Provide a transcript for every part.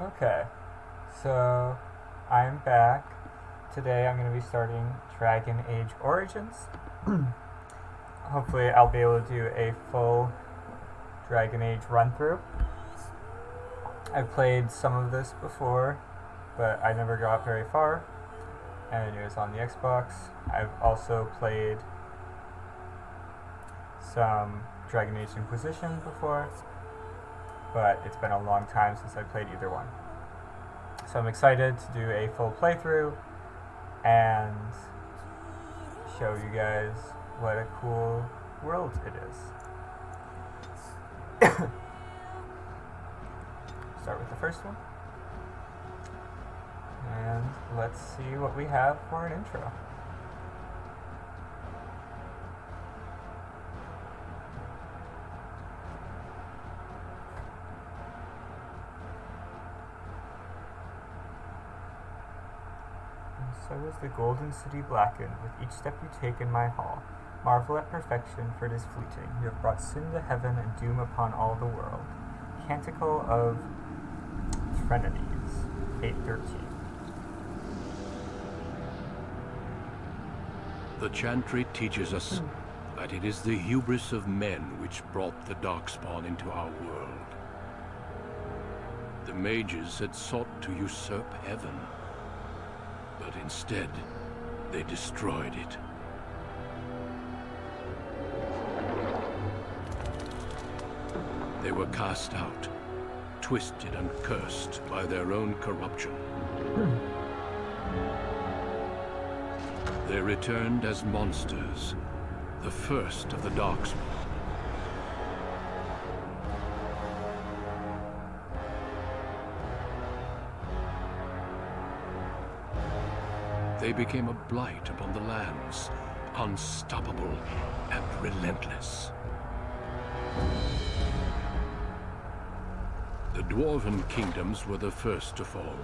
Okay, so I'm back. Today I'm going to be starting Dragon Age Origins. Hopefully, I'll be able to do a full Dragon Age run through. I've played some of this before, but I never got very far, and it was on the Xbox. I've also played some Dragon Age Inquisition before, but it's been a long time since I played either one. So I'm excited to do a full playthrough and show you guys what a cool world it is. Start with the first one. And let's see what we have for an intro. So is the golden city blackened with each step you take in my hall. Marvel at perfection, for it is fleeting. You have brought sin to heaven and doom upon all the world. Canticle of Trinities, 8:13. The chantry teaches us that it is the hubris of men which brought the Darkspawn into our world. The mages had sought to usurp heaven, but instead they destroyed it. They were cast out, twisted and cursed by their own corruption. They returned as monsters, the first of the Darkspawn. They became a blight upon the lands, unstoppable and relentless. The Dwarven kingdoms were the first to fall,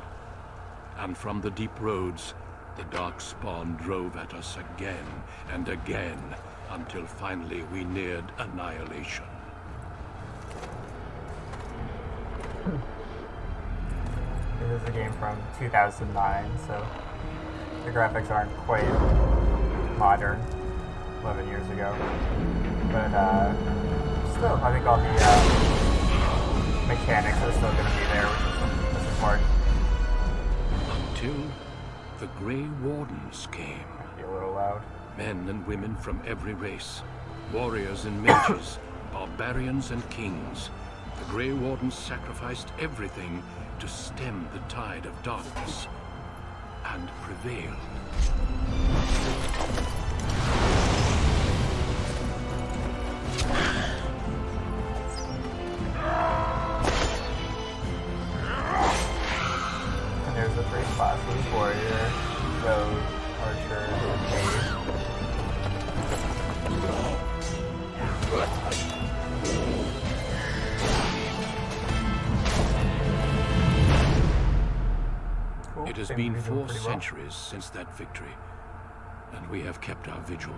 and from the deep roads, the Darkspawn drove at us again and again, until finally we neared annihilation. This is a game from 2009, so the graphics aren't quite modern, 11 years ago. But still, I think all the mechanics are still going to be there, which is important. Until the Grey Wardens came. Might be a little loud. Men and women from every race, warriors and mages, barbarians and kings. The Grey Wardens sacrificed everything to stem the tide of darkness, and prevailed. And there's the three classes: warrior, rogue, archer, and mage. Cool. It has Seems been to be doing 4 pretty well. centuries since that victory, and we have kept our vigil.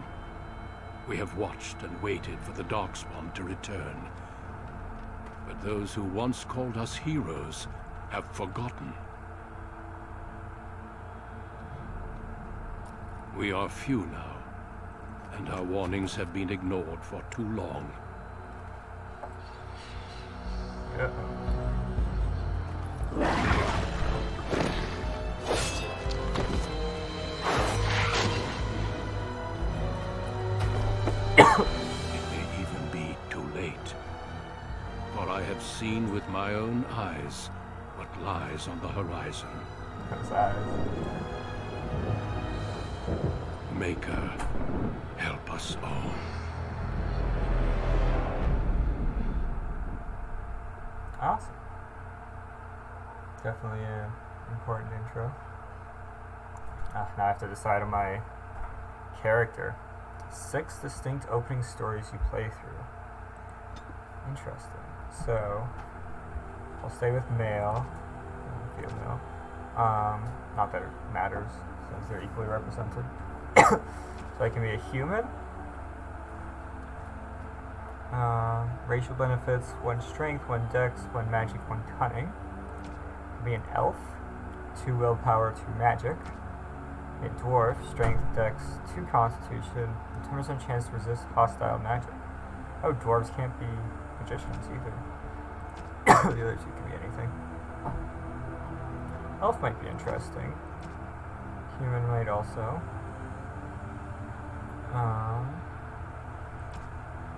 We have watched and waited for the Darkspawn to return. But those who once called us heroes have forgotten. We are few now, and our warnings have been ignored for too long. It may even be too late. For I have seen with my own eyes what lies on the horizon. Those eyes. Maker, help us all. Awesome. Definitely an important intro. Now I have to decide on my character. 6 distinct opening stories you play through. Interesting. So, I'll stay with male and female. Not that it matters, since they're equally represented. So I can be a human. Racial benefits: 1 strength, 1 dex, 1 magic, 1 cunning. Could be an elf, 2 willpower, 2 magic. A dwarf, strength, dex, 2 constitution, 10% chance to resist hostile magic. Oh, dwarves can't be magicians either. The other 2 can be anything. Elf might be interesting. Human might also.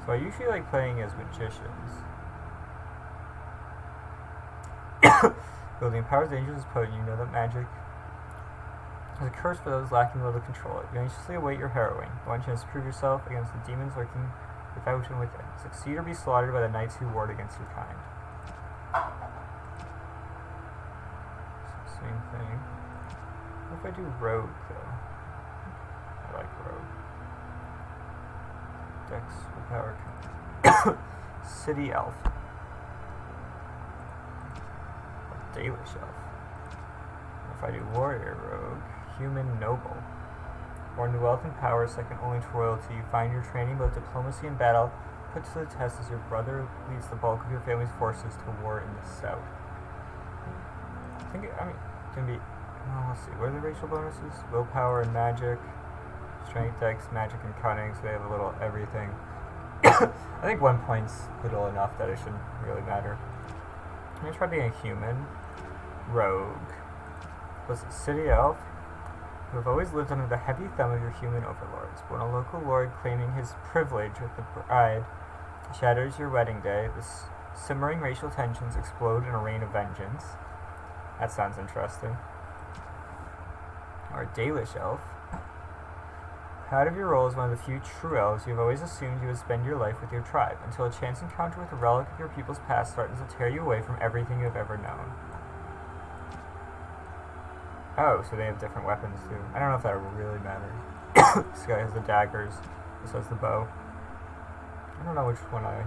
So I usually like playing as magicians. Building powers dangerous is potent. You know that magic is a curse for those lacking the will to control it. You anxiously await your harrowing. One chance to prove yourself against the demons lurking without and within. Succeed or be slaughtered by the knights who ward against your kind. Same thing. What if I do rogue, though? I like rogue. Dex with power. City elf. Dalish elf. If I do warrior rogue, human noble. Born to wealth and power, second only to royalty, you find your training both diplomacy and battle put to the test as your brother leads the bulk of your family's forces to war in the south. I think it can be. Well, let's see. What are the racial bonuses? Willpower and magic, strength, dex, magic, and cunning. So they have a little everything. I think 1 point's little enough that it shouldn't really matter. I'm gonna try being a human rogue. Was it city elf? Who have always lived under the heavy thumb of your human overlords. When a local lord claiming his privilege with the bride shatters your wedding day, the simmering racial tensions explode in a rain of vengeance. That sounds interesting. Or a Dalish elf. Proud of your role as one of the few true elves, you have always assumed you would spend your life with your tribe, until a chance encounter with a relic of your people's past threatens to tear you away from everything you have ever known. Oh, so they have different weapons too. I don't know if that really matters. This guy has the daggers. This has the bow. I don't know which one I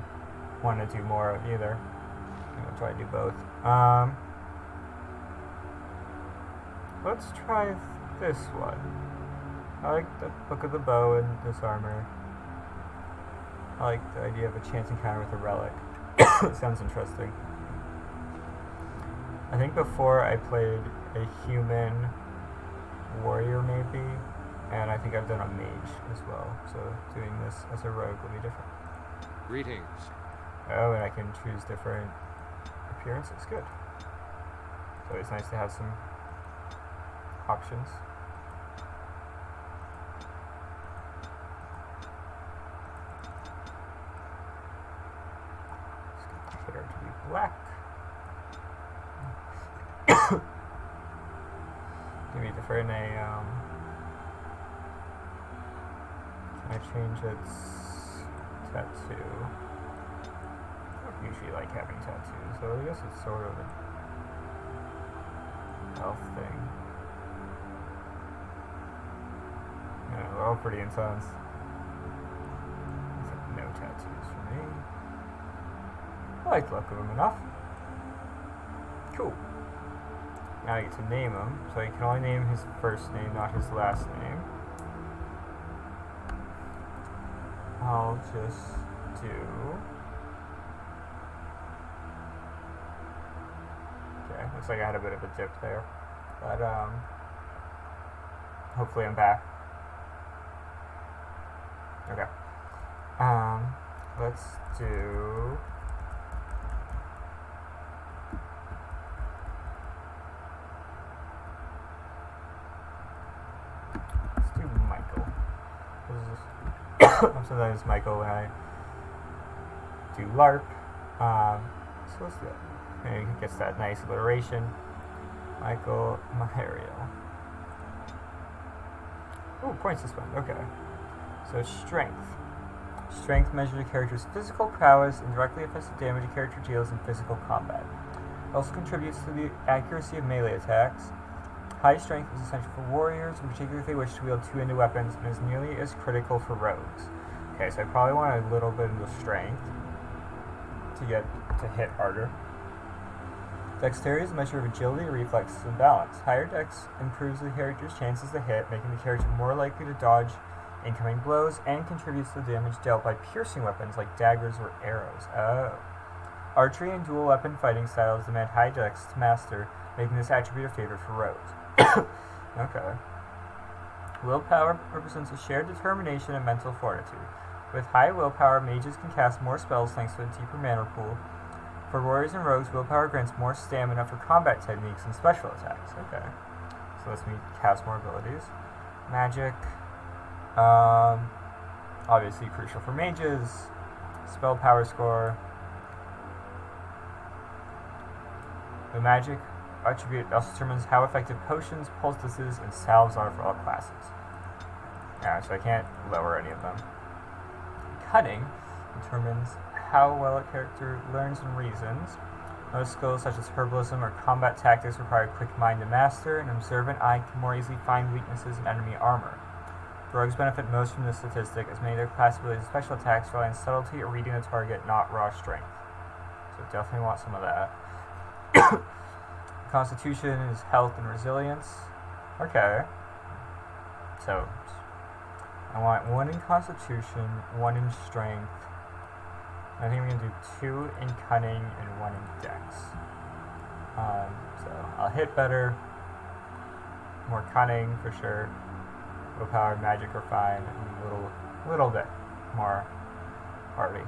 want to do more of either. I'm going to try to do both. Let's try this one. I like the Book of the Bow and this armor. I like the idea of a chance encounter with a relic. Sounds interesting. I think before I played a human warrior maybe, and I think I've done a mage as well, so doing this as a rogue will be different. Greetings. Oh, and I can choose different appearances. Good. So it's nice to have some options. Let's get the hair to be black. Give me different can I change its tattoo? I don't usually like having tattoos, so I guess it's sort of an elf thing. Yeah, they're all pretty intense. It's like no tattoos for me. I like the look of them enough. Cool. Now I get to name him, so you can only name his first name, not his last name. I'll just do... Okay, looks like I had a bit of a dip there. But, hopefully I'm back. Okay. Let's do... Sometimes Michael when I do LARP. So let's do that. And he gets that nice alliteration. Michael Mahario. Oh, points to spend. Okay. So strength. Strength measures a character's physical prowess and directly affects the damage a character deals in physical combat. It also contributes to the accuracy of melee attacks. High strength is essential for warriors, in particular if they wish to wield two-handed weapons, and is nearly as critical for rogues. Okay, so I probably want a little bit of the strength to get to hit harder. Dexterity is a measure of agility, reflexes, and balance. Higher dex improves the character's chances to hit, making the character more likely to dodge incoming blows, and contributes to the damage dealt by piercing weapons like daggers or arrows. Oh. Archery and dual weapon fighting styles demand high dex to master, making this attribute a favorite for rogues. Okay. Willpower represents a shared determination and mental fortitude. With high willpower, mages can cast more spells thanks to a deeper mana pool. For warriors and rogues, willpower grants more stamina for combat techniques and special attacks. Okay. So lets me cast more abilities. Magic. Obviously crucial for mages. Spell power score. The magic attribute also determines how effective potions, poultices, and salves are for all classes. Yeah, so I can't lower any of them. Cunning determines how well a character learns and reasons. Most skills such as herbalism or combat tactics require a quick mind to master. An observant eye can more easily find weaknesses in enemy armor. Rogues benefit most from this statistic, as many of their class abilities and special attacks rely on subtlety or reading the target, not raw strength. So definitely want some of that. Constitution is health and resilience. Okay. So I want 1 in Constitution, 1 in Strength. I think we're going to do 2 in Cunning and 1 in Dex. So I'll hit better. More Cunning for sure. Willpower, Magic are fine. And a little bit more party.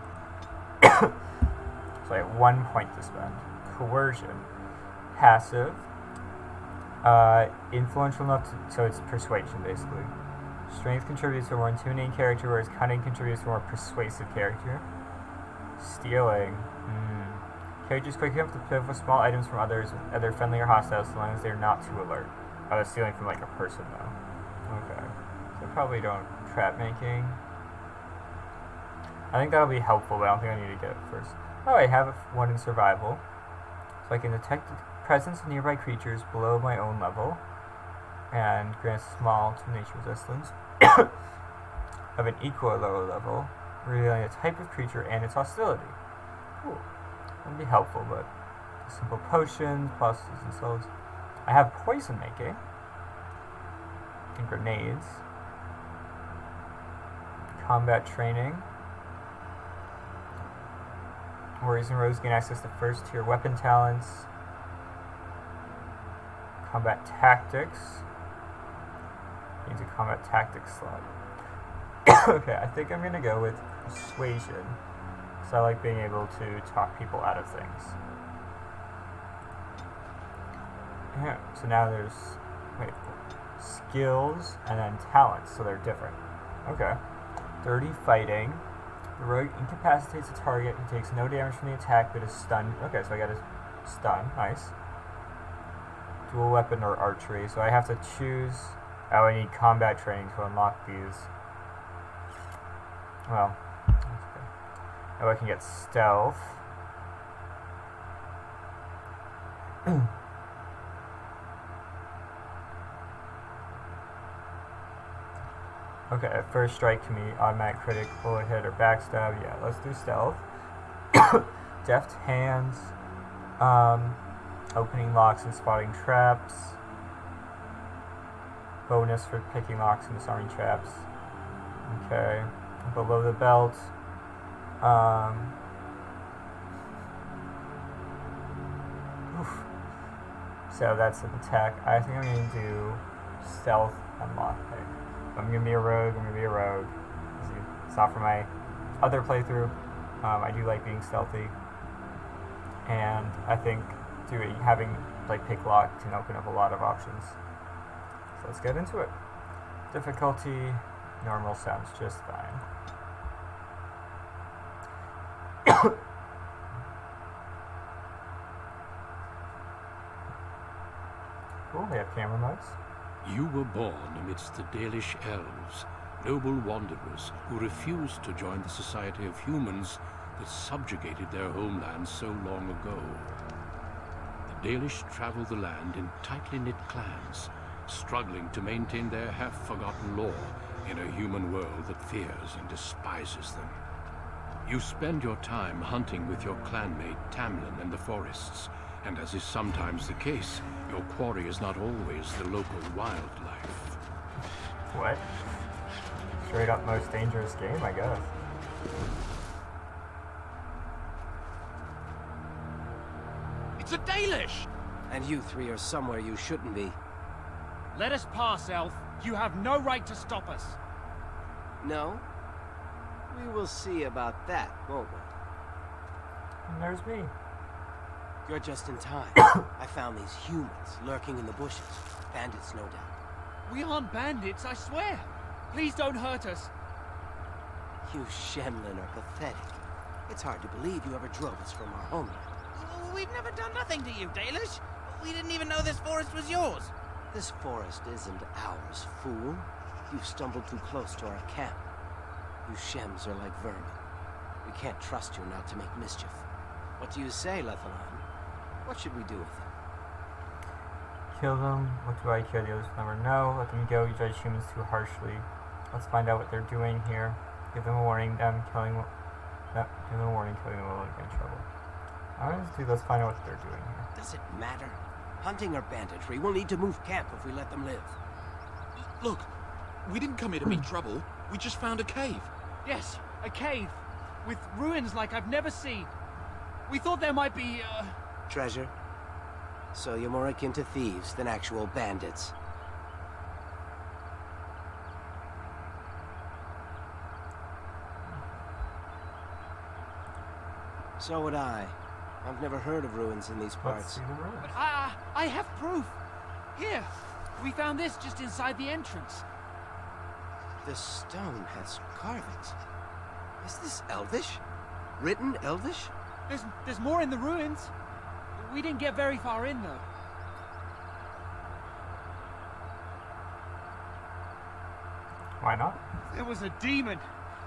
So I have 1 point to spend. Coercion. Passive. Influential enough to, so it's persuasion basically. Strength contributes to a more intimidating character, whereas cunning contributes to a more persuasive character. Stealing. Characters quickly enough to pick up small items from others, whether friendly or hostile, so long as they're not too alert. Oh, that's stealing from like a person though. Okay. So probably don't trap making. I think that'll be helpful, but I don't think I need to get it first. Oh, I have 1 in survival. So I can detect the presence of nearby creatures below my own level and grant small to nature resistance of an equal or lower level, revealing a type of creature and its hostility. Cool. That'd be helpful, but simple potions, pluses and souls. I have poison making and grenades. Combat training. Warriors and rogues gain access to first tier weapon talents. Combat tactics. Needs a combat tactics slot. Okay, I think I'm gonna go with persuasion, because I like being able to talk people out of things. Yeah, so now there's skills and then talents, so they're different. Okay. Dirty fighting. The rogue incapacitates a target who takes no damage from the attack but is stunned. Okay, so I got a stun. Nice. Dual weapon or archery. So I have to choose. Oh, I need combat training to unlock these. Well, that's good. Oh, I can get stealth. Okay, first strike can be automatic critic, bullet hit, or backstab. Yeah, let's do stealth. Deft hands. Opening locks and spotting traps. Bonus for picking locks and disarming traps. Okay. Below the belt. So that's an attack. I think I'm going to do stealth and lockpick. I'm going to be a rogue. It's not for my other playthrough. I do like being stealthy. And I think having like pick lock can open up a lot of options. So let's get into it. Difficulty, normal sounds just fine. Cool, they have camera modes. You were born amidst the Dalish elves, noble wanderers who refused to join the society of humans that subjugated their homeland so long ago. The Dalish travel the land in tightly knit clans, struggling to maintain their half-forgotten lore in a human world that fears and despises them. You spend your time hunting with your clanmate Tamlin in the forests, and as is sometimes the case, your quarry is not always the local wildlife. What? Straight up most dangerous game, I guess. It's a Dalish! And you three are somewhere you shouldn't be. Let us pass, Elf. You have no right to stop us. No? We will see about that, won't we? And there's me. You're just in time. I found these humans lurking in the bushes. Bandits, no doubt. We aren't bandits, I swear. Please don't hurt us. You Shemlin are pathetic. It's hard to believe you ever drove us from our homeland. We've never done nothing to you, Dalish. We didn't even know this forest was yours. This forest isn't ours, fool. You've stumbled too close to our camp. You Shems are like vermin. We can't trust you not to make mischief. What do you say, Lethalan? What should we do with them? Kill them. What do I care? The others will never know. Let them go. You judge humans too harshly. Let's find out what they're doing here. Give them a warning. Give them a warning. Killing them will get in trouble. Honestly, let's find out what they're doing here. Does it matter? Hunting or banditry, we'll need to move camp if we let them live. Look, we didn't come here to meet trouble. We just found a cave. Yes, a cave. With ruins like I've never seen. We thought there might be, Treasure? So you're more akin to thieves than actual bandits. So would I. I've never heard of ruins in these Let's parts. see the ruins. But I have proof. Here, we found this just inside the entrance. This stone has carvings. Is this Elvish? Written Elvish? There's more in the ruins. We didn't get very far in, though. Why not? There was a demon.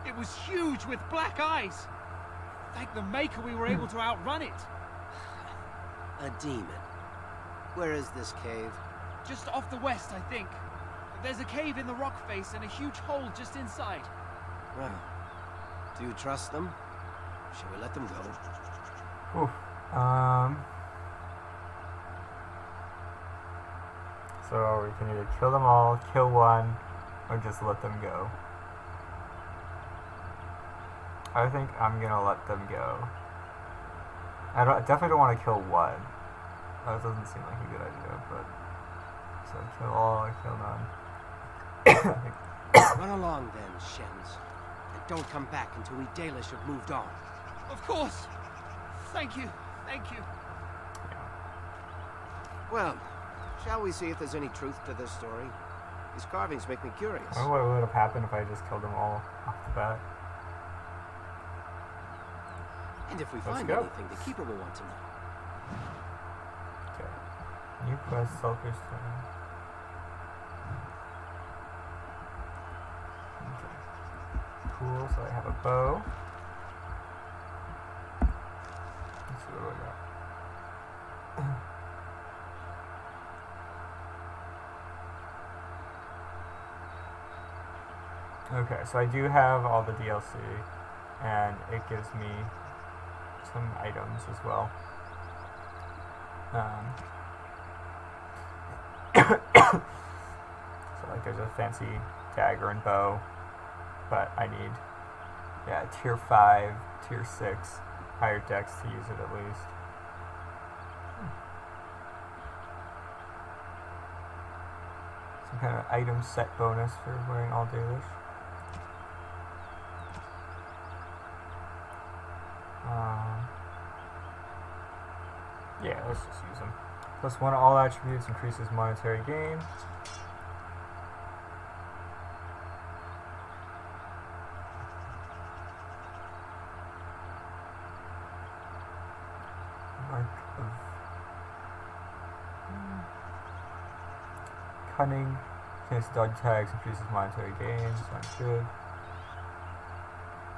It was huge with black eyes. Thank the Maker we were able to outrun it. A demon. Where is this cave? Just off the west, I think. There's a cave in the rock face and a huge hole just inside. Well, do you trust them? Shall we let them go? Oof. So we can either kill them all, kill one, or just let them go. I think I'm gonna let them go. I definitely don't want to kill one. That doesn't seem like a good idea, but so kill all or kill none. Run along then, Shems. And don't come back until we Dalish have moved on. Of course. Thank you. Thank you. Well, shall we see if there's any truth to this story? These carvings make me curious. I wonder what would have happened if I just killed them all off the bat. And if we Let's find go. anything, the Keeper will want to know. Okay. New quest, Selfish Stone. Okay. Cool, so I have a bow. Let's see what I got. Okay, so I do have all the DLC, and it gives me some items as well. So like there's a fancy dagger and bow, but I need, tier 5, tier 6, higher dex to use it at least. Some kind of item set bonus for wearing all Dalish. Yeah, let's just use them. +1 all attributes increases monetary gain. Mark of cunning. Against dog tags increases monetary gain. Sounds good.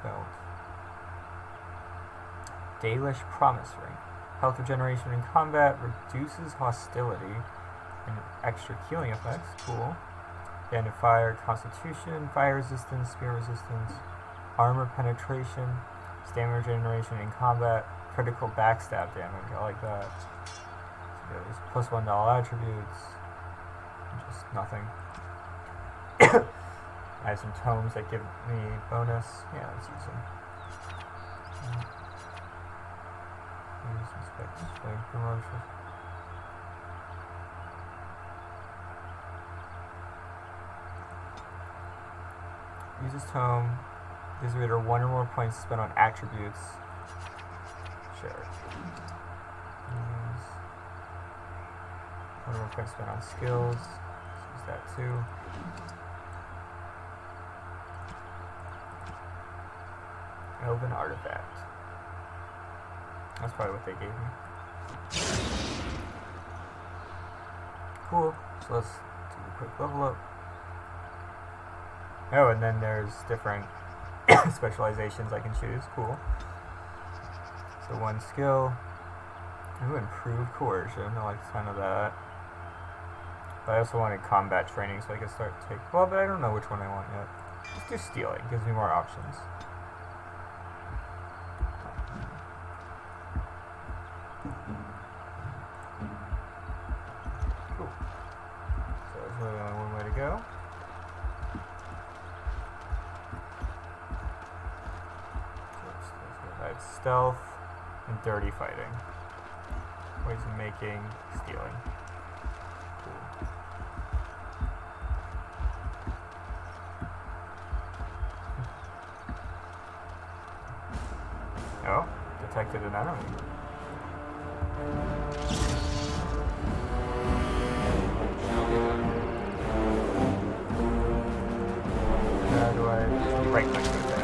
Belt. Dalish Promise Ring. Health regeneration in combat, reduces hostility, and extra healing effects. Cool. Band of Fire, Constitution, Fire Resistance, Spear Resistance, Armor Penetration, Stamina regeneration in combat, critical backstab damage. I like that. So there's +1 to all attributes. Just nothing. I have some tomes that give me bonus. Yeah, let's use them. Inspect display promotion. Use this tome. Gives the reader one or more points spent on attributes. Share. Use one or more points spent on skills. Let's use that too. Elven artifact. That's probably what they gave me. Cool. So let's do a quick level up. Oh, and then there's different specializations I can choose. Cool. So one skill. Ooh, improved coercion. I like the sound of that. But I also wanted combat training so I could start to take... Well, but I don't know which one I want yet. Let's do stealing. Gives me more options. Cool. So there's really only one way to go. I have stealth and dirty fighting. Poison making, stealing. Cool. Oh, detected an enemy. How do I right click to attack?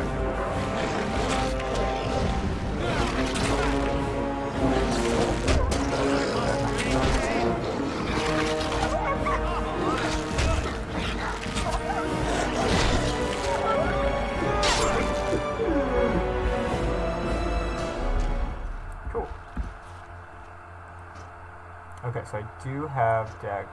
Cool. Okay, so I do have daggers.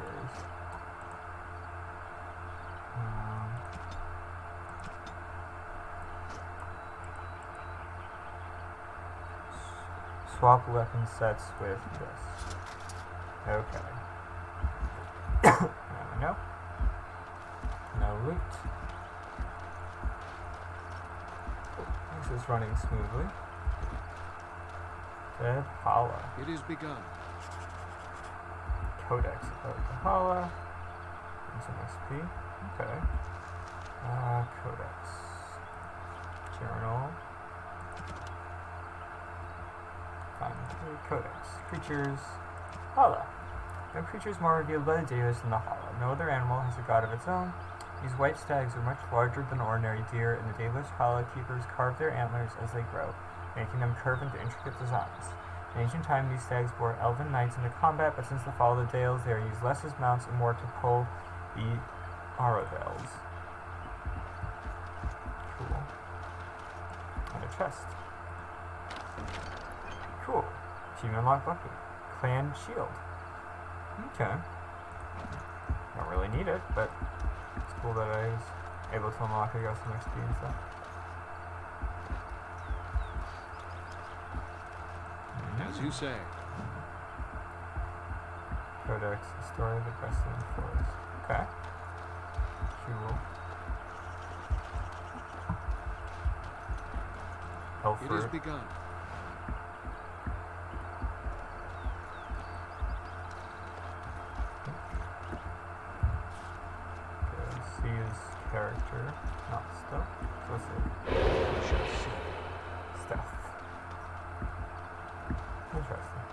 Swap weapon sets with this. Okay. Now we know. No loot. This is running smoothly. Dead Hala. It is begun. Codex of Hala. And some XP. Okay. Codex. Journal. Codex. Creatures. Hala. No creature is more revealed by the Davis than the Hala. No other animal has a god of its own. These white stags are much larger than ordinary deer, and the Dalish Hala keepers carve their antlers as they grow, making them curve into intricate designs. In ancient time, these stags bore elven knights into combat, but since the fall of the Dales, they are used less as mounts and more to pull the Aravels. Cool. And a chest. Cool. Achievement unlocked bucket. Clan shield. Okay. Don't really need it, but it's cool that I was able to unlock it. I got some XP and stuff. As you say. Codex, the story of the Crestland Forest. Okay. Cool. It is Elford. begun. Okay, see his character, not stuff. So let's see. We shall see. Stealth. Interesting.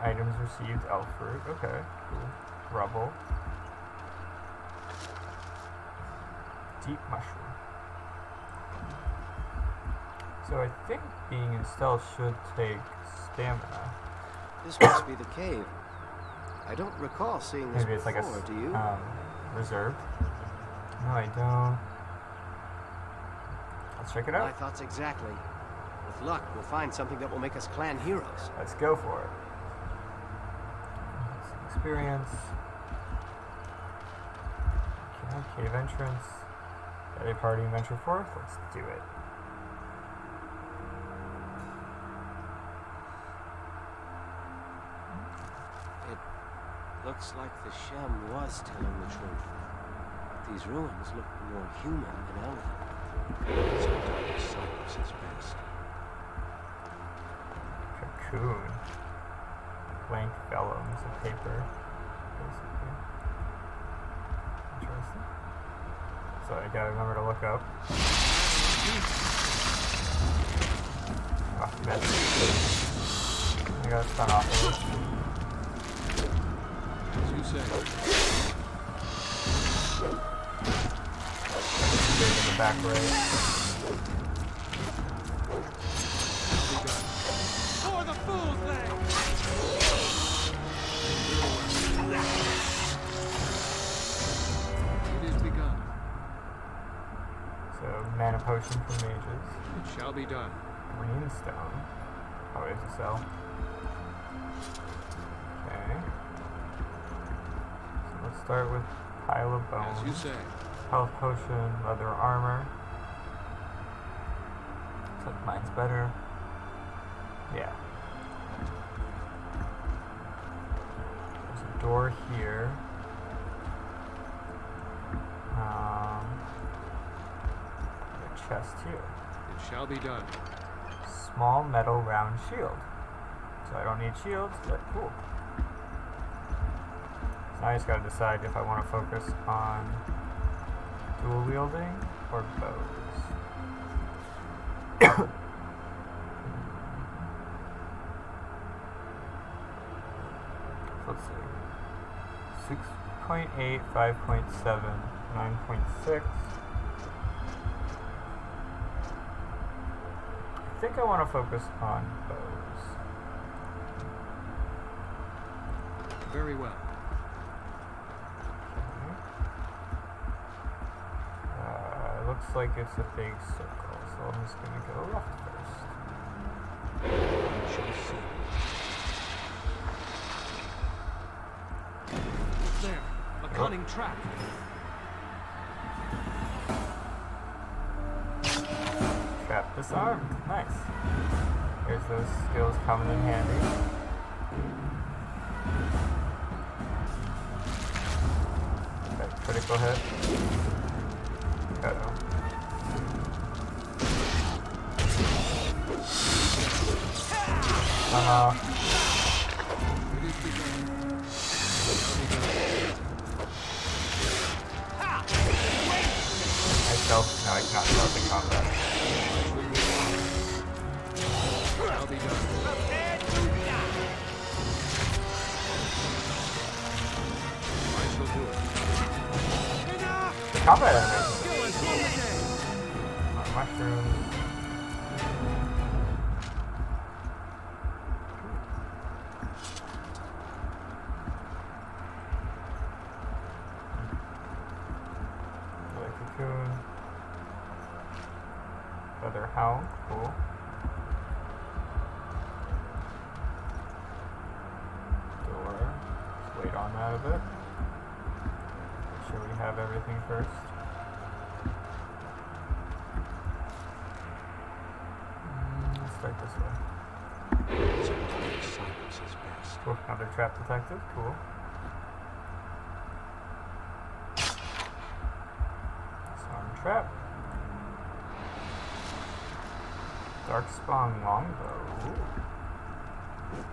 Items received, Elford. Okay, cool. Rubble. Deep mushroom. So I think being in stealth should take stamina. This must be the cave. I don't recall seeing this Maybe it's like a before, do you? reserved. No, I don't. Let's check it My out. thoughts exactly. With luck, we'll find something that will make us clan heroes. Let's go for it. Some experience. Okay, cave entrance. Got a party and venture forth. Let's do it. Looks like the Shem was telling the truth. These ruins look more human than elven. Sometimes silence is best. Cocoon. Blank vellums of paper, basically. Interesting. So I gotta remember to look up. Oh, missed. I gotta stun off of it. As you say. In the back right. For the fool's leg! It is begun. So, mana potion for mages. It shall be done. Greenstone. Oh, it's a cell. Okay. So let's start with pile of bones. As you say. Health potion, leather armor. Looks like mine's better. Yeah. There's a door here. A chest here. It shall be done. Small metal round shield. So I don't need shields, but cool. So now I just gotta decide if I want to focus on dual wielding or bows. Let's see. 6.8, 5.7, 9.6. I think I want to focus on bows. Very well. It looks like it's a big circle, so I'm just going to go left first. We shall see. There, a cunning trap. Trap disarmed. Nice. Here's those skills coming in handy. Okay, critical hit. Uh-oh. It is begun. I stealth. No, I cannot stealth in combat. Shall be done. I shall do it. The combat animation. Mushrooms. Cocoon. Feather hound. Cool. Door. Let's wait on that a bit. Make sure we have everything first. Let's start this way. Silence is best. Cool. Another trap detected. Cool. Disarm trap. Dark spawn longbow. Ooh.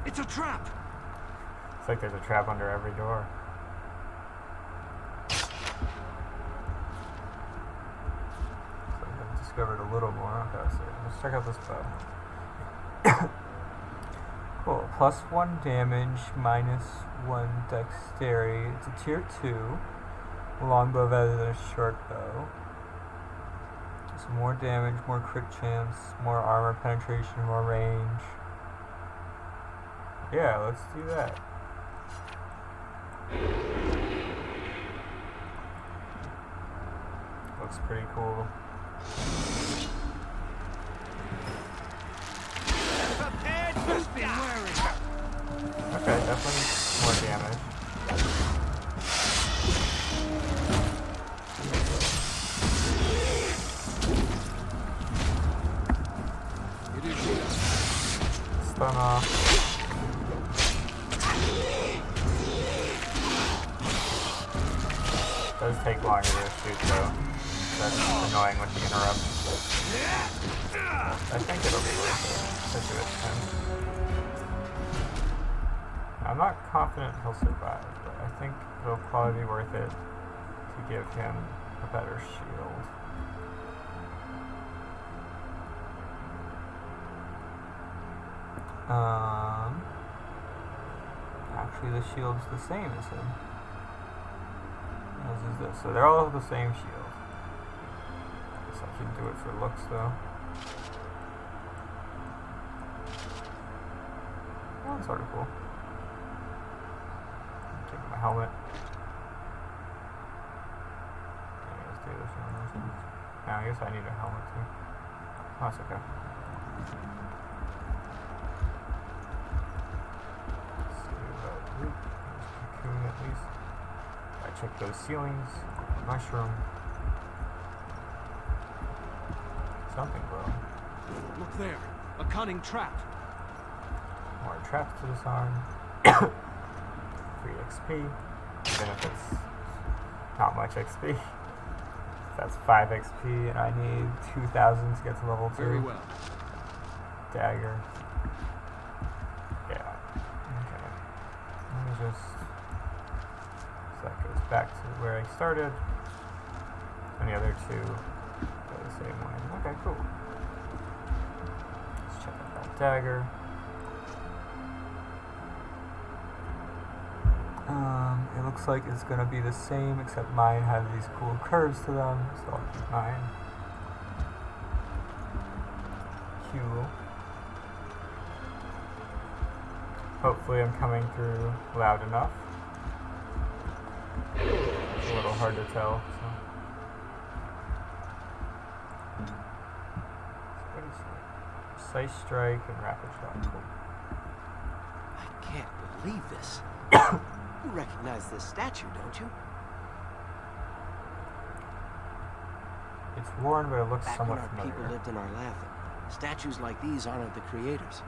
It's a trap! It's like there's a trap under every door. So I've discovered a little more. Okay, so let's check out this bow. Cool. +1 damage, -1 dexterity. It's a tier 2. Longbow rather than a short bow. So more damage, more crit chance, more armor penetration, more range. Yeah, let's do that. Looks pretty cool. Just be wary! Okay, definitely more damage. It is begun. Stun off. Does take longer to shoot though. That's annoying when you interrupt. I think it'll be worth it. Especially with him. I'm not confident he'll survive, but I think it'll probably be worth it to give him a better shield. Actually the shield's the same as him. As is this. So they're all the same shield. Guess I can do it for looks though. Oh, that's sort of cool. Take my helmet. I guess I need a helmet too. Oh, that's okay. Let's see about root. There's cocoon at least. I check those ceilings. Mushroom. Something glowing. Look there, a cunning trap. More traps to disarm. Free XP. Even if it's not much XP. That's 5 XP, and I need 2,000 to get to level 2. Very well. Dagger. Yeah. Okay. Let me just... So that goes back to where I started. And the other two go the same way. Okay, cool. Let's check out that dagger. It looks like it's gonna be the same, except mine have these cool curves to them, so I'll keep mine. Cool. Hopefully I'm coming through loud enough. It's a little hard to tell, so. What is it? Precise strike and rapid shot. Cool. I can't believe this. You recognize this statue, don't you? It's worn, but it looks Back somewhat when our familiar. people lived in our land, statues like these honored the creators.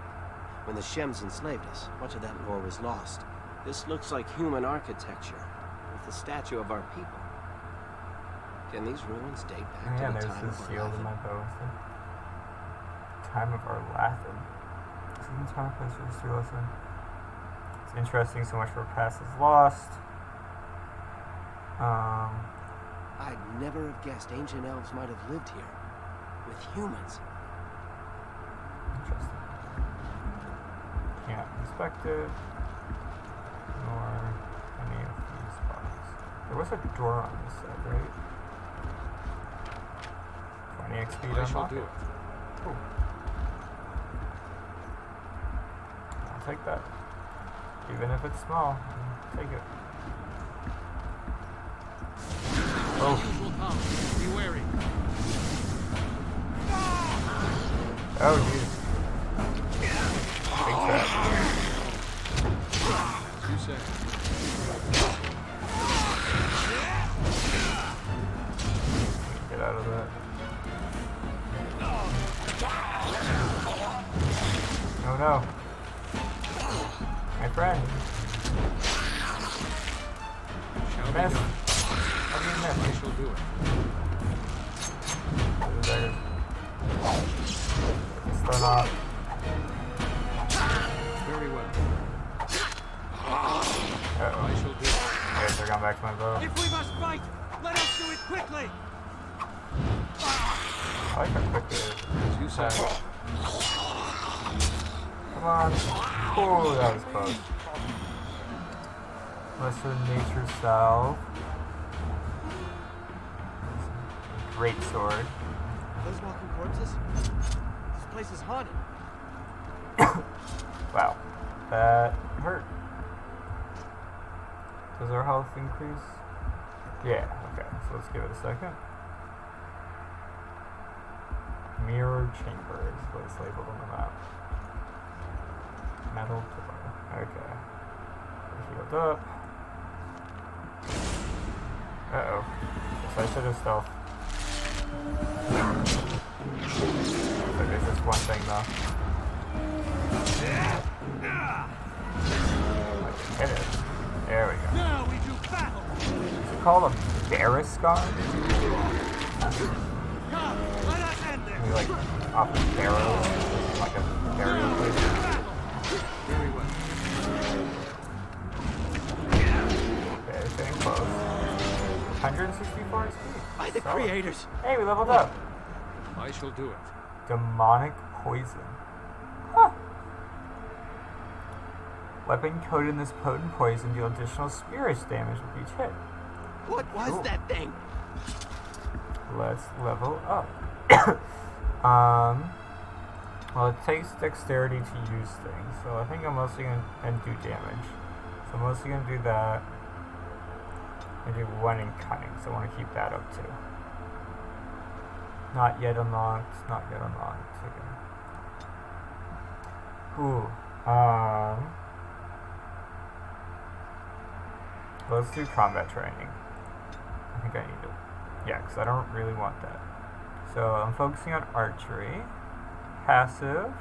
When the Shems enslaved us, much of that lore was lost. This looks like human architecture, with the statue of our people. Can these ruins date back Yeah, to the there's time this of our shield in my Latin? bow. Time of our Latin. This is the time place for history lesson. It's interesting, so much of our past is lost. I'd never have guessed ancient elves might have lived here, with humans. Interesting. Can't inspect it, nor any of these spots. There was a door on this side, right? 20 XP to I shall unlock do it. it. Cool. I'll take that. Even if it's small, I'll take it. Oh. Will come. Be wary. Oh, jeez. Big trap. You say. Get out of that. Oh no. My friend. Shall be Miss. done. How do you I miss? shall do it. The daggers. Stun off. Very well. Uh-oh. I shall do it. I guess they're going back to my bow. If we must fight, let us do it quickly. I like how quick it is. As you say. Come on. Oh, that was close. Lesser nature salve. Great sword. Are those walking corpses? This place is haunted. Wow. That hurt. Does our health increase? Yeah, okay. So let's give it a second. Mirror chamber is what it's labeled on the map. Metal door. Okay. We're healed up. Uh-oh. Guess I should have stealth. Looks like there's just one thing though. I can hit it. There we go. Now we do battle. Is it called a Berescar? Come, let us end Maybe this. like off the barrel, like a burial place. Very well. Okay, it's getting close. Punch 164 XP. By the Solid. creators. Hey, we leveled up. I shall do it. Demonic poison. Huh. Weapon coated in this potent poison deal additional spirits damage with each hit. What was Cool. that thing? Let's level up. Well, it takes dexterity to use things, so I think I'm mostly gonna do damage. So I'm mostly gonna do that. I do 1 in cunning, so I want to keep that up too. Not yet unlocked. Not yet unlocked. Okay. Ooh. Let's do combat training. I think I need it. Yeah, because I don't really want that. So I'm focusing on archery. Passive.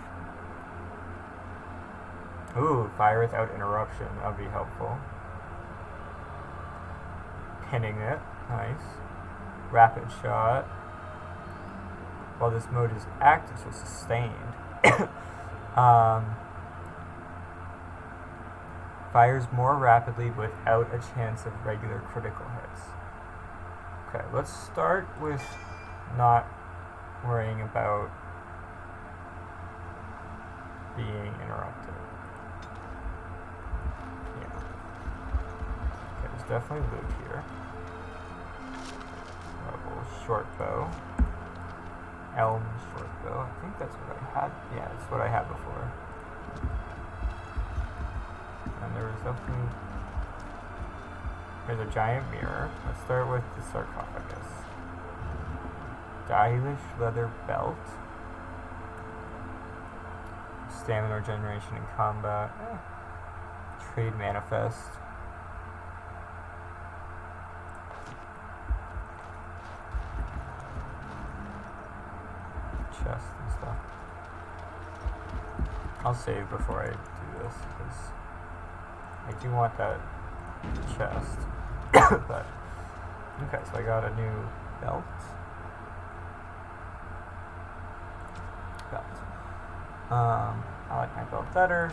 Ooh, fire without interruption. That would be helpful. Pinning it. Nice. Rapid shot. While this mode is active, so sustained. Fires more rapidly without a chance of regular critical hits. Okay, let's start with not worrying about being interrupted. Yeah. Okay, there's definitely loot here. Short bow. Elm short bow. I think that's what I had. Yeah, that's what I had before. And there was something. There's a giant mirror. Let's start with the sarcophagus. Stylish leather belt. Stamina regeneration in combat. Trade manifest. Chest and stuff. I'll save before I do this because I do want that chest. But okay, so I got a new belt. I like my belt better.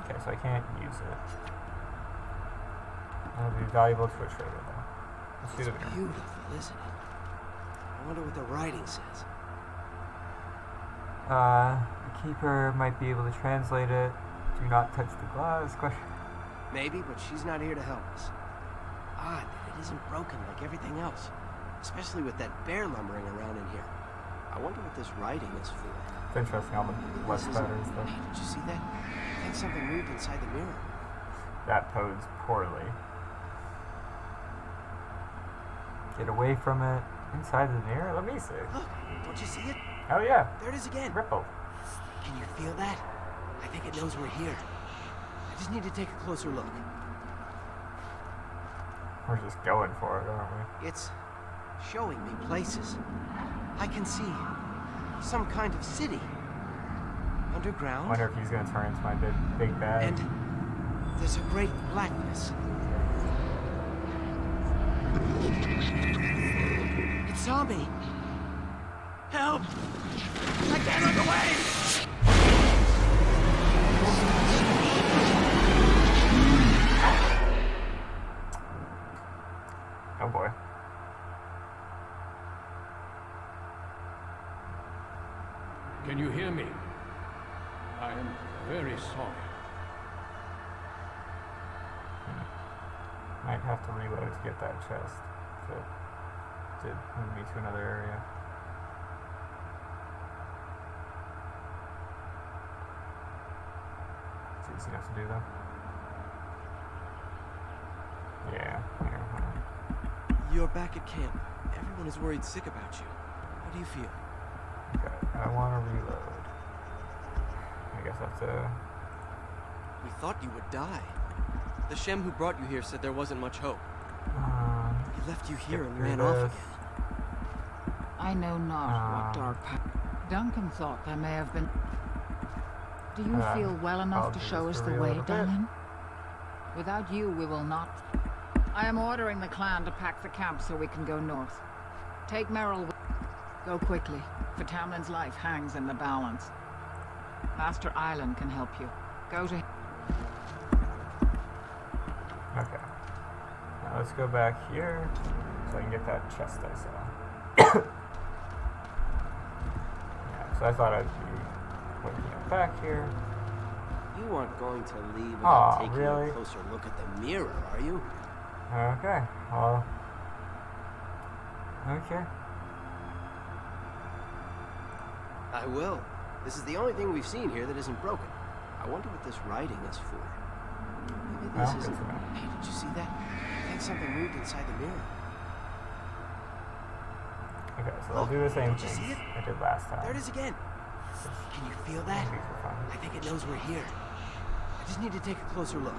Okay, so I can't use it. It'll be valuable to a trader though. Let's see It's the mirror. beautiful, isn't it? I wonder what the writing says. The keeper might be able to translate it. Do not touch the glass. Question. Maybe, but she's not here to help us. Odd that it isn't broken like everything else. Especially with that bear lumbering around in here. I wonder what this writing is for. It's interesting how the less This better isn't- is the Hey, did you see that? I think something moved inside the mirror. that podes poorly. Get away from it. Inside the mirror? Let me see. Look, don't you see it? Oh yeah. There it is again. Ripple. Can you feel that? I think it knows we're here. I just need to take a closer look. We're just going for it, aren't we? It's showing me places. I can see some kind of city. Underground. Wonder if he's gonna turn into my big bad. And there's a great blackness. It saw me. Help! I can't look away! Oh boy. Can you hear me? I am very sorry. Might have to reload to get that chest. If it did move me to another area. It's easy enough to do though. Yeah. You're back at camp. Everyone is worried sick about you. How do you feel? Okay, I want to reload. I guess I have to. We thought you would die. The Shem who brought you here said there wasn't much hope. He left you here and ran off again. I know not what dark Duncan thought there may have been. Do you feel well enough to show us the way, Duncan? Without you, we will not. I am ordering the clan to pack the camp so we can go north. Take Merrill with. Go quickly, for Tamlin's life hangs in the balance. Master Island can help you. Go to. Okay. Now let's go back here so I can get that chest I saw. Yeah, so I thought I'd be looking at back here. You aren't going to leave without taking really? a closer look at the mirror, are you? Okay. Well. Okay. I will. This is the only thing we've seen here that isn't broken. I wonder what this writing is for. Maybe this isn't... Hey, did you see that? I think something moved inside the mirror. Okay, so I'll do the same Did you thing see it? I did last time. There it is again. Can you feel that? These are fun. I think it knows we're here. I just need to take a closer look.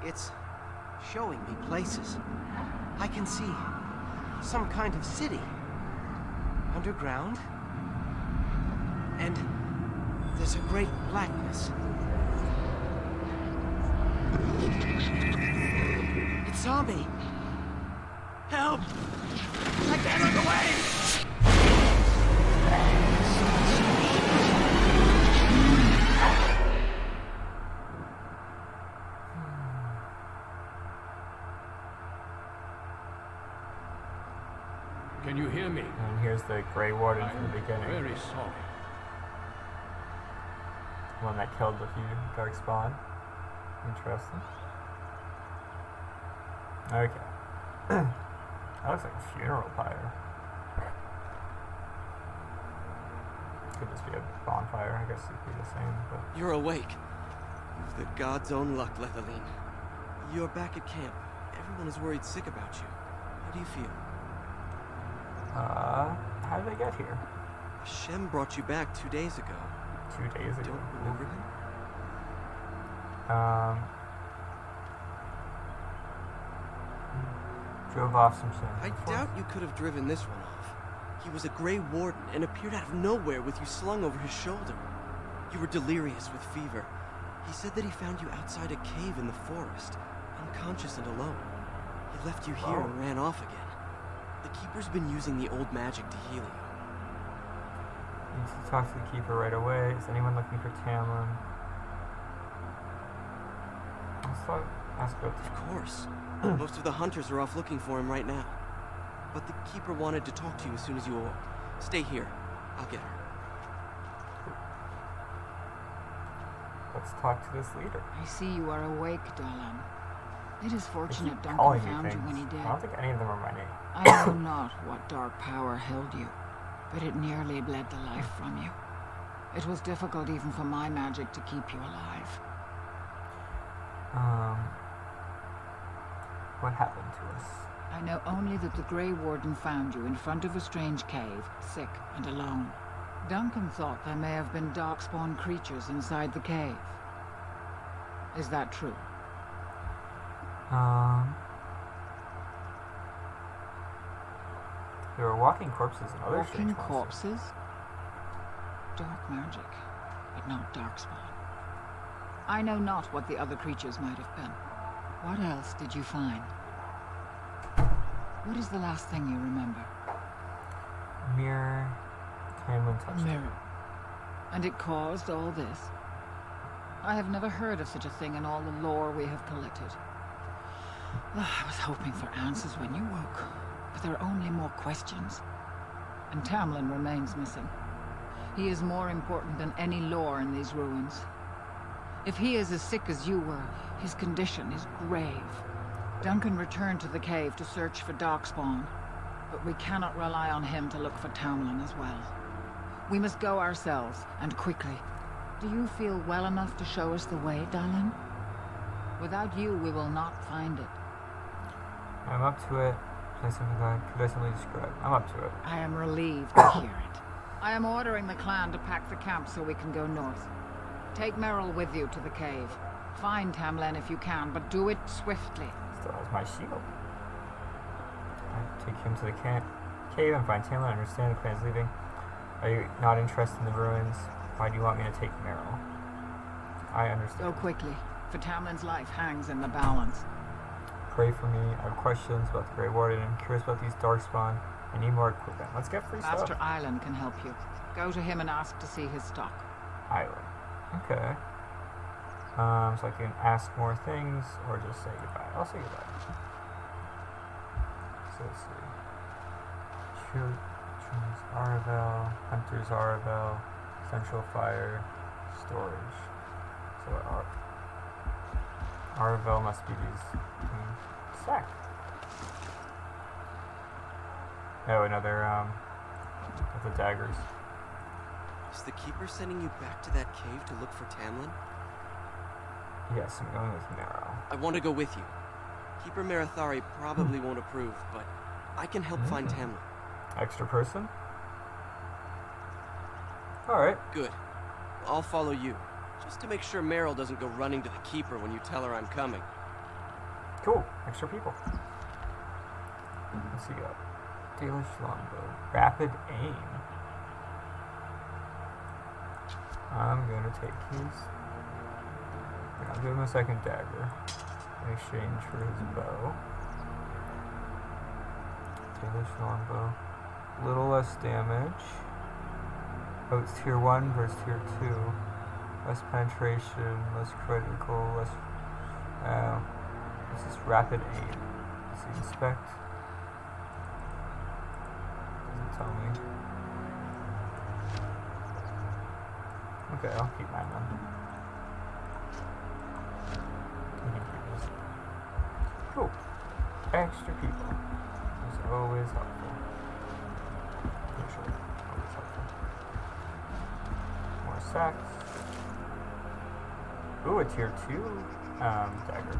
It's showing me places. I can see some kind of city. Underground. And there's a great blackness. It saw me. Help! I can't look away! Can you hear me? And here's the Grey Warden from the beginning. Very sorry. One that killed the few Darkspawn. Interesting. Okay. That looks like a funeral pyre. Could this be a bonfire? I guess it'd be the same, but... You're awake. You've the god's own luck, Lethaline. You're back at camp. Everyone is worried sick about you. How do you feel? How did they get here? Shem brought you back 2 days ago. 2 days ago. Don't remember him? Drove off some shit. I doubt you could have driven this one off. He was a Grey Warden and appeared out of nowhere with you slung over his shoulder. You were delirious with fever. He said that he found you outside a cave in the forest, unconscious and alone. He left you here and ran off again. The Keeper's been using the old magic to heal you. Need to talk to the Keeper right away. Is anyone looking for Tamlin? Let's go. Of course. Most of the hunters are off looking for him right now. But the Keeper wanted to talk to you as soon as you awoke. Stay here. I'll get her. Let's talk to this leader. I see you are awake, Dalan. It is fortunate Duncan Calling me found you things. when he did. I don't think any of them are my name. I know not what dark power held you, but it nearly bled the life from you. It was difficult even for my magic to keep you alive. What happened to us? I know only that the Grey Warden found you in front of a strange cave, sick and alone. Duncan thought there may have been darkspawn creatures inside the cave. Is that true? There were walking corpses and other Walking strange monsters. corpses? Dark magic, but not darkspawn. I know not what the other creatures might have been. What else did you find? What is the last thing you remember? Mirror. Tamlin touched it. Mirror. And it caused all this? I have never heard of such a thing in all the lore we have collected. I was hoping for answers when you woke, but there are only more questions. And Tamlin remains missing. He is more important than any lore in these ruins. If he is as sick as you were, his condition is grave. Duncan returned to the cave to search for Darkspawn, but we cannot rely on him to look for Tamlin as well. We must go ourselves, and quickly. Do you feel well enough to show us the way, Dalan? Without you, we will not find it. I'm up to it. Place of the could I simply describe? I'm up to it. I am relieved to hear it. I am ordering the clan to pack the camp so we can go north. Take Merrill with you to the cave. Find Tamlin if you can, but do it swiftly. Still has my shield. I take him to the cave and find Tamlin. I understand the clan is leaving. Are you not interested in the ruins? Why do you want me to take Merrill? I understand. Go quickly, for Tamlin's life hangs in the balance. Pray for me. I have questions about the Grey Warden. I'm curious about these Darkspawn. I need more equipment. Let's get free Master stuff. Island can help you. Go to him and ask to see his stock. Island. Okay. So I can ask more things or just say goodbye. I'll say goodbye. So let's see. Children's Aravel, Hunter's Aravel, Central Fire, Storage. So Aravel must be these sack. Oh, another of the daggers. Is the Keeper sending you back to that cave to look for Tamlin? Yes, I'm going with Marrow. I want to go with you. Keeper Marathari probably won't approve, but I can help find Tamlin. Extra person? Alright. Good. I'll follow you, just to make sure Meryl doesn't go running to the Keeper when you tell her I'm coming. Cool. Extra people. What's he got? Dalish Longbow. Rapid aim. I'm gonna take his. I'll give him a second dagger in exchange for his bow. Dalish Longbow. Little less damage. Oh, it's tier 1 versus tier 2. Less penetration, less critical, less. This is rapid aim. Let's see, inspect. Doesn't tell me. Okay, I'll keep mine then. We can keep this. Cool. Extra people. Is always helpful. Usually, always helpful. More sacks. Ooh, a tier 2 dagger.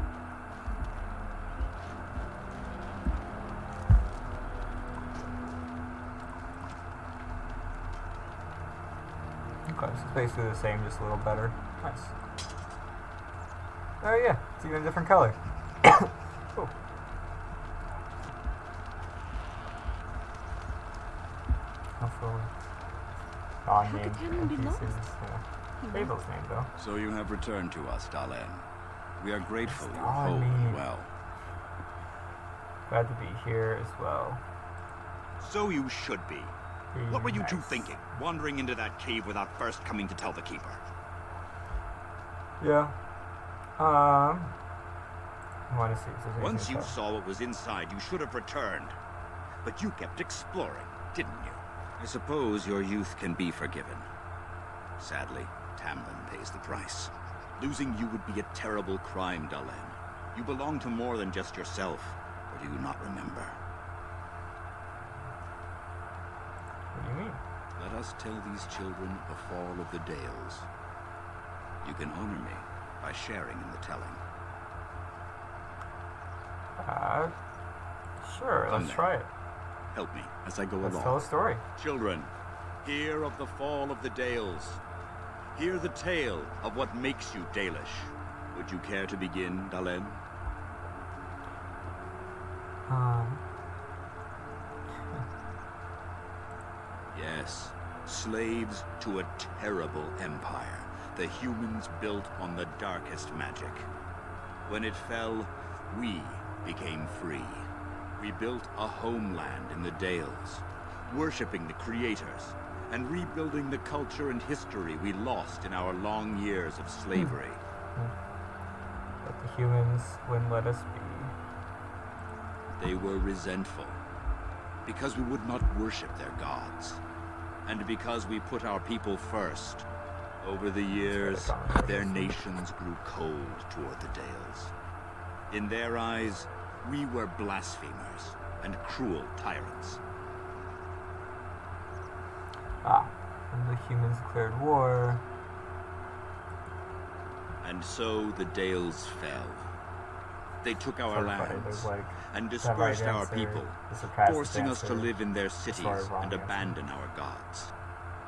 Okay, so it's basically the same, just a little better. Nice. Oh yeah, it's even a different color. Cool. Hopefully. Non-named NPCs. Yeah. Fable's name though. So you have returned to us, Dalen. We are grateful you're I whole mean- and well. Glad to be here as well. So you should be. Be What were you two nice. thinking, wandering into that cave without first coming to tell the Keeper? Yeah. I want to see if there's anything Once you else. saw what was inside, you should have returned. But you kept exploring, didn't you? I suppose your youth can be forgiven. Sadly, Tamlin pays the price. Losing you would be a terrible crime, Dalen. You belong to more than just yourself. Or do you not remember? What do you mean? Let us tell these children the fall of the Dales. You can honor me by sharing in the telling. Sure, Come let's then. try it. Help me as I go Let's along. tell a story. Children, hear of the fall of the Dales. Hear the tale of what makes you Dalish. Would you care to begin, Dalen? Yes, slaves to a terrible empire the humans built on the darkest magic. When it fell, we became free. We built a homeland in the Dales, worshipping the creators, and rebuilding the culture and history we lost in our long years of slavery. But the humans wouldn't let us be. They were resentful, because we would not worship their gods, and because we put our people first. Over the years, their nations grew cold toward the Dales. In their eyes, we were blasphemers and cruel tyrants. And the humans declared war. And so the Dales fell. They took our Sorry, buddy, lands there's, like, and the right dispersed our answer, people, the sarcastic forcing us to answer, live in their the cities sort of wrong and answer. abandon our gods.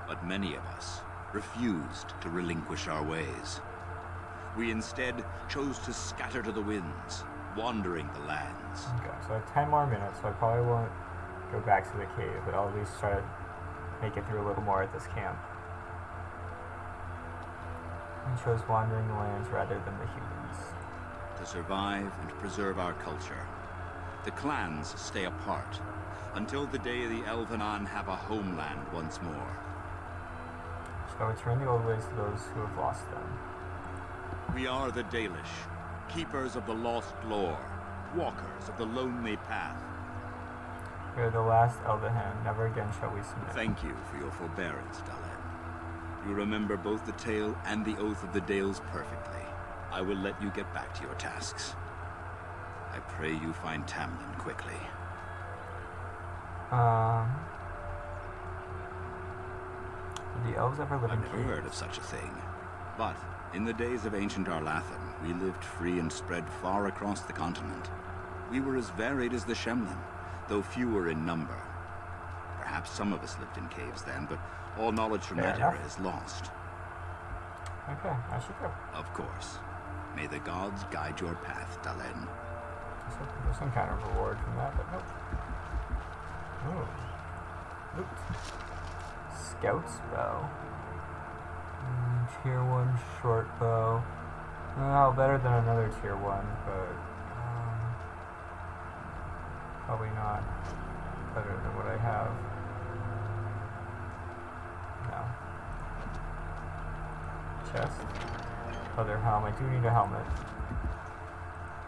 But many of us refused to relinquish our ways. We instead chose to scatter to the winds, wandering the lands. Okay, so I have 10 more minutes, so I probably won't go back to the cave, but I'll at least try to make it through a little more at this camp. We chose wandering the lands rather than the humans. To survive and preserve our culture, the clans stay apart until the day the Elvenon have a homeland once more. So return the old ways to those who have lost them. We are the Dalish, keepers of the lost lore, walkers of the lonely path. We are the last Eldahan. Never again shall we submit. Thank you for your forbearance, Dalen. You remember both the tale and the Oath of the Dales perfectly. I will let you get back to your tasks. I pray you find Tamlin quickly. The elves ever live in I've never heard of such a thing. But in the days of ancient Arlathan, we lived free and spread far across the continent. We were as varied as the Shemlin, though fewer in number. Perhaps some of us lived in caves then, but all knowledge from that era is lost. Okay, I should go. Of course. May the gods guide your path, Dalen. I was hoping there's some kind of reward from that, but nope. Oh. Oops. Scout's bow. Tier 1 short bow. Well, better than another tier 1, but probably not better than what I have. No. Chest. Other helm. I do need a helmet.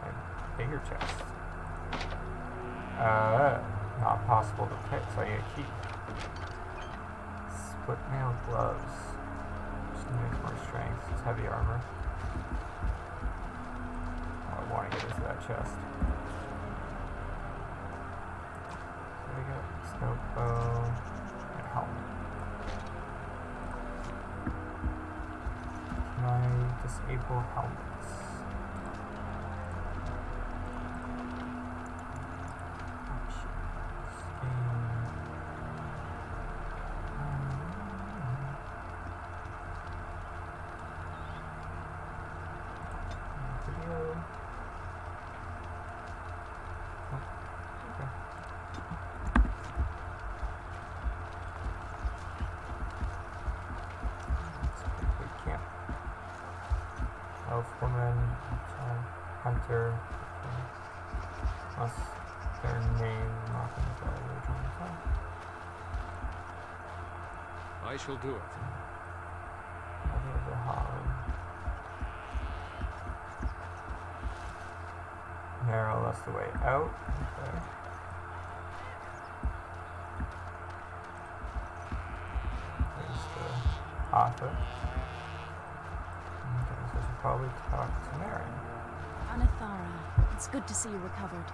A bigger chest. Not possible to pick, so I need a key. Split mail gloves. Just makes more strength. It's heavy armor. Oh, I want to get into that chest. So we got snow bow and helmet. Can I disable helmets? Elfwoman, hunter, plus their name not going to tell which one it's on. I shall do it. Mother of the Hog. Narrow, that's the way out. Okay. There's the author. I should probably talk to Marion. Anathara, it's good to see you recovered.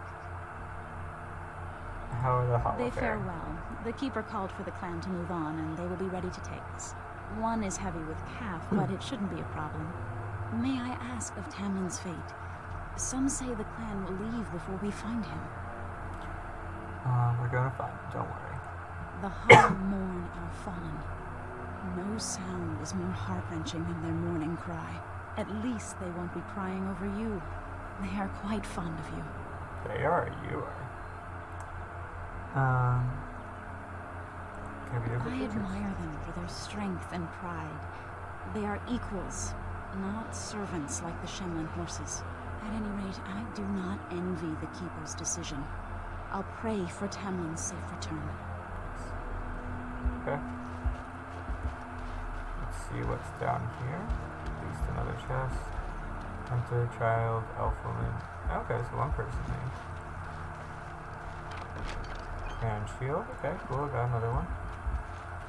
How are the Hollow They fare well. The Keeper called for the clan to move on, and they will be ready to take us. One is heavy with calf, but it shouldn't be a problem. May I ask of Tamlin's fate? Some say the clan will leave before we find him. We're gonna find him, don't worry. The Hollow mourn our fallen. No sound is more heart-wrenching than their mourning cry. At least they won't be crying over you. They are quite fond of you. They are, you are. I admire them for their strength and pride. They are equals, not servants like the Shemlin horses. At any rate, I do not envy the Keeper's decision. I'll pray for Tamlin's safe return. Okay. Let's see what's down here. At least another chest. Hunter, child, elf woman. Okay, so one person named. And shield. Okay, cool. Got another one. A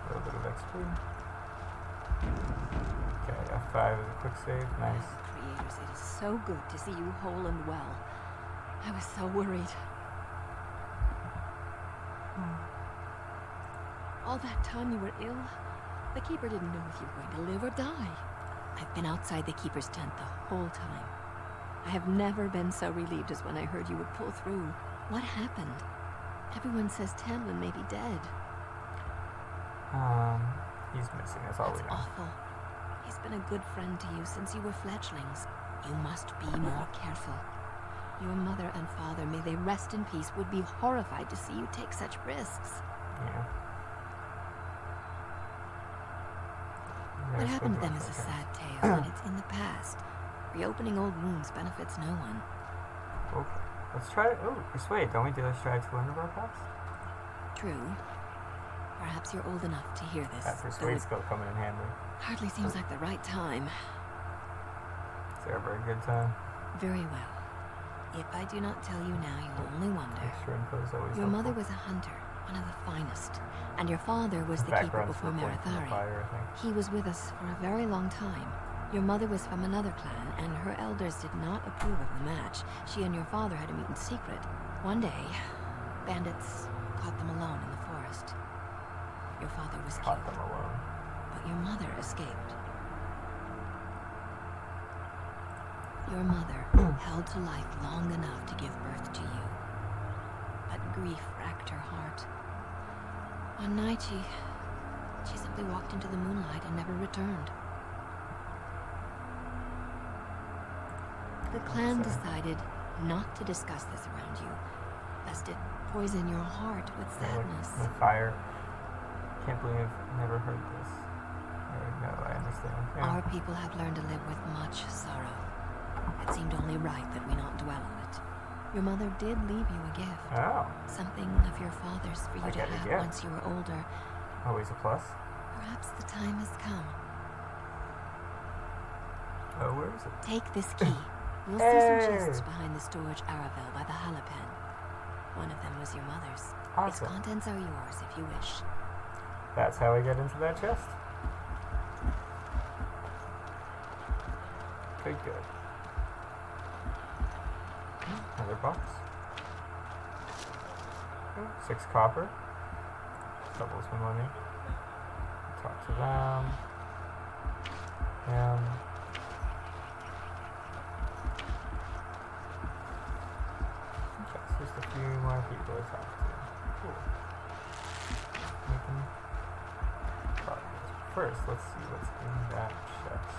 little bit of XP. Okay, F5 is a quick save. Nice. Creators, it is so good to see you whole and well. I was so worried. All that time you were ill, the Keeper didn't know if you were going to live or die. I've been outside the Keeper's tent the whole time. I have never been so relieved as when I heard you would pull through. What happened? Everyone says Tamlin may be dead. He's missing. That's all we know. Awful. He's been a good friend to you since you were fledglings. You must be more careful. Your mother and father, may they rest in peace, would be horrified to see you take such risks. Yeah. What happened to them is a sad tale, and it's in the past. Reopening old wounds benefits no one. Okay. Let's try it. Oh, persuade. Don't we do let's try to learn of our past? True. Perhaps you're old enough to hear this. That persuade skill coming in handy. Hardly seems like the right time. Is there ever a good time? Very well. If I do not tell you now, you'll only wonder. Extra info is always Your mother helpful. was a hunter, one of the finest, and your father was the keeper Background's before recording from the Marathari. fire, I think. He was with us for a very long time. Your mother was from another clan, and her elders did not approve of the match. She and your father had to meet in secret. One day, bandits caught them alone in the forest. Your father was killed. Caught them alone. But your mother escaped. Your mother held to life long enough to give birth to you. But grief racked her heart. One night she simply walked into the moonlight and never returned. The clan decided not to discuss this around you, lest it poison your heart with sadness. The fire. Can't believe I've never heard this. No, I understand. Yeah. Our people have learned to live with much sorrow. It seemed only right that we not dwell on it. Your mother did leave you a gift. Oh. Something of your father's for you to get a have gift. once you were older. Always a plus. Perhaps the time has come. Oh, where is it? Take this key. You'll see some chests behind the storage Aravel by the Halapen. One of them was your mother's. Its Awesome. contents are yours if you wish. That's how I get into that chest? Good, good. Another box. Oh, 6 copper. Doubles my money. Talk to them. Okay, so just a few more people to talk to. Cool. Making progress. First, let's see what's in that chest.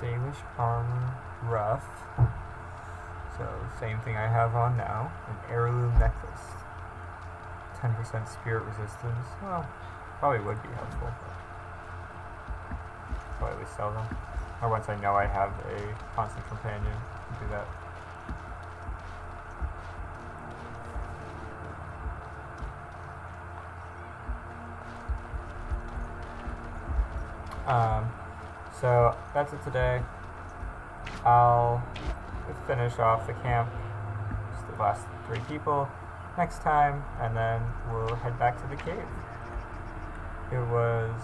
Dalish armor, rough. So, same thing I have on now. An heirloom necklace. 10% spirit resistance. Well, probably would be helpful. But probably always sell them. Or once I know I have a constant companion, do that. So that's it today. I'll finish off the camp, just the last 3 people, next time, and then we'll head back to the cave. It was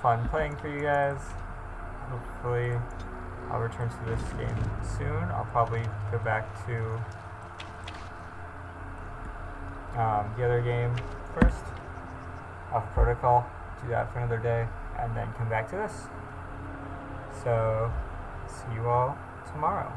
fun playing for you guys. Hopefully I'll return to this game soon. I'll probably go back to the other game first, off Protocol, do that for another day, and then come back to this. So, see you all tomorrow.